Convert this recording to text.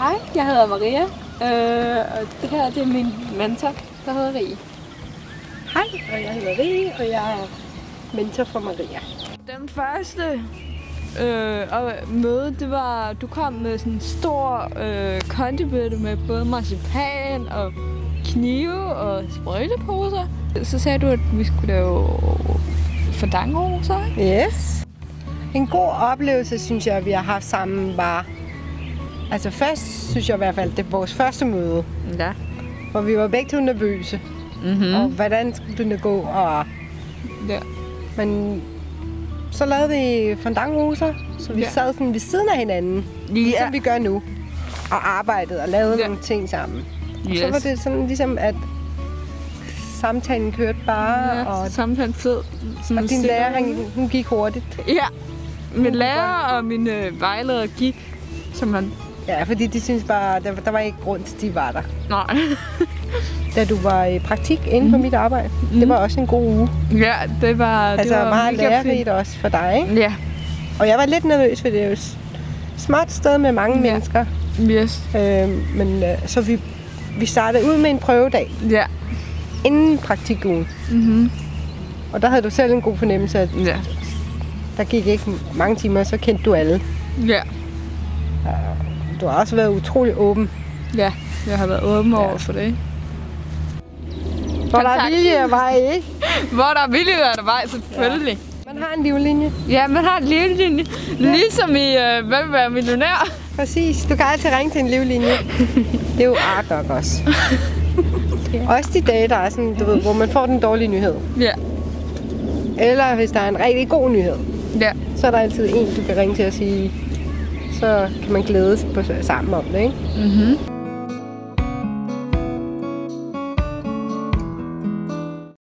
Hej, jeg hedder Maria, og det her det er min mentor, der hedder Rie. Hej, og jeg hedder Rie, og jeg er mentor for Maria. Den første møde, det var, du kom med sådan en stor kondibøtte med både marcipan og knive og sprøjteposer. Så sagde du, at vi skulle lave fandangroser. Yes. En god oplevelse, synes jeg, vi har haft sammen, var... Altså først, synes jeg i hvert fald, det var vores første møde. Ja. Hvor vi var begge to nervøse. Og hvordan skulle det gå, og... Ja. Men så lavede vi fandangroser, så vi sad sådan ved siden af hinanden, ligesom vi gør nu. Og arbejdede og lavede nogle ting sammen. Og så var det sådan ligesom, at samtalen kørte bare. Ja, og samtalen flød. Og din lærer, hun gik hurtigt. Ja, min lærer og min vejleder gik, som man... Ja, fordi de synes bare, der var ikke grund til, at de var der. Nej. Da du var i praktik inde på mit arbejde, det var også en god uge. Ja, det var altså det var meget lærerigt også for dig, ikke? Ja. Og jeg var lidt nervøs, for det er jo et smart sted med mange mennesker. Yes. Så vi startede ud med en prøvedag. Ja. Inden praktikugen. Og der havde du selv en god fornemmelse, at der gik ikke mange timer, så kendte du alle. Ja. Du har også været utrolig åben. Ja, jeg har været åben over for det. Hvor der er vilje er vej, ikke? Hvor der er vilje er der vej, selvfølgelig. Ja. Man har en livlinje. Ja, man har en livlinje. Ligesom i Hvem vil være millionær? Præcis. Du kan altid ringe til en livlinje. Det er jo art nok også. Også de dage, der er sådan, du ved, hvor man får den dårlige nyhed. Ja. Eller hvis der er en rigtig god nyhed. Ja. Så er der altid en, du kan ringe til at sige, så kan man glædes sammen om det, ikke?